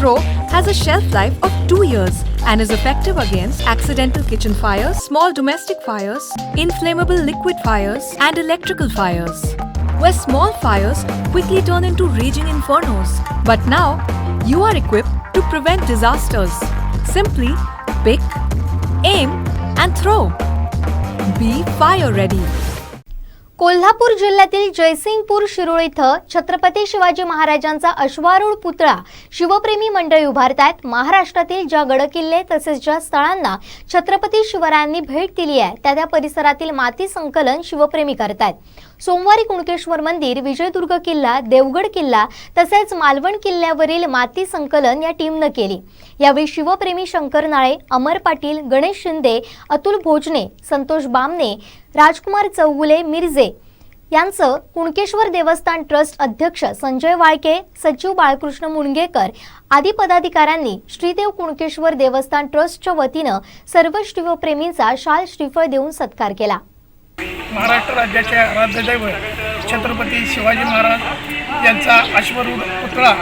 Throw has a shelf life of 2 years and is effective against accidental kitchen fires, small domestic fires, inflammable liquid fires, and electrical fires, where small fires quickly turn into raging infernos. But now, you are equipped to prevent disasters. Simply pick, aim, and throw. Be fire ready. Kolhapur जिल्ह्यातील जयसिंगपूर शिरोळ इथं छत्रपती शिवाजी महाराजांचा अश्वारूढ पुतळा शिवप्रेमी मंडळी उभारतात। महाराष्ट्रातील ज्या गडकिल्ले तसेच ज्या स्थळांना छत्रपती शिवरायांनी भेट दिली आहे त्या परिसरातील माती संकलन शिवप्रेमी करतात। सोमवारी कुणकेश्वर मंदिर, विजयदुर्ग किल्ला, देवगड किल्ला तसेच मालवण किल्ल्यावरील माती संकलन या टीमने केली। यावेळी शिवप्रेमी शंकर नाळे, अमर पाटील, गणेश शिंदे, अतुल भोजने, संतोष बामणे, राजकुमार चौगुले मिर्जे यांचं कुणकेश्वर देवस्थान ट्रस्ट अध्यक्ष संजय वाळके, सचिव बाळकृष्ण मुणगेकर आदी पदाधिकाऱ्यांनी श्रीदेव कुणकेश्वर देवस्थान ट्रस्टच्या वतीने सर्व शिवप्रेमींचा शाल श्रीफळ देऊन सत्कार केला। महाराष्ट्र राज्याचे आराध्य दैवत छत्रपती शिवाजी महाराज यांचा अश्वारूढ पुतळा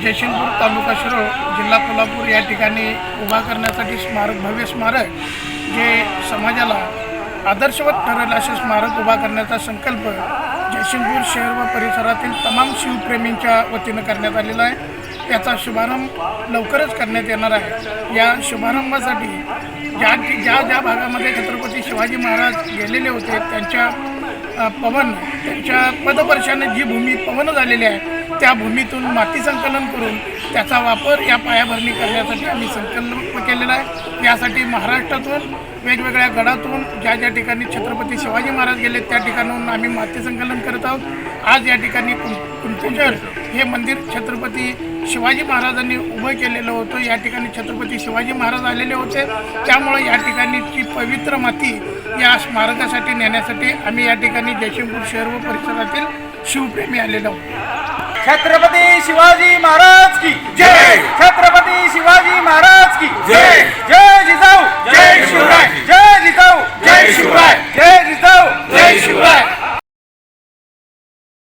जयसिंगपूर तालुका शिरोळ जिल्हा कोल्हापूर या ठिकाणी उभा करण्यासाठी भव्य स्मारक जे समाजाला आदर्शवत ठरेल असे स्मारक उभा करण्याचा संकल्प जयसिंगपूर शहर व परिसरातील तमाम शिवप्रेमींच्या वतीनं करण्यात आलेला आहे। याचा शुभारंभ लवकरच करण्यात येणार आहे। या शुभारंभासाठी ज्या भागामध्ये छत्रपती शिवाजी महाराज गेलेले होते त्यांच्या पदपर्शाने जी भूमी पवन झालेली आहे त्या भूमीतून माती संकलन करून त्याचा वापर या पायाभरणी करण्यासाठी आम्ही संकल्प केलेला आहे। यासाठी महाराष्ट्रातून वेगवेगळ्या गडातून ज्या ठिकाणी छत्रपती शिवाजी महाराज गेले त्या ठिकाणाहून आम्ही माती संकलन करत आहोत। आज या ठिकाणी कुणकेश्वर हे मंदिर छत्रपती शिवाजी महाराजांनी उभं केलेलं होतं। या ठिकाणी छत्रपती शिवाजी महाराज आलेले होते, त्यामुळे या ठिकाणीची पवित्र माती या स्मारकासाठी नेण्यासाठी आम्ही या ठिकाणी जयसिंगपूर शहर व परिसरातील शिवप्रेमी आलेलो आहोत। छत्रपती शिवाजी महाराज की जय। छत्रपती शिवाजी महाराज की जय। जय जिजाऊ।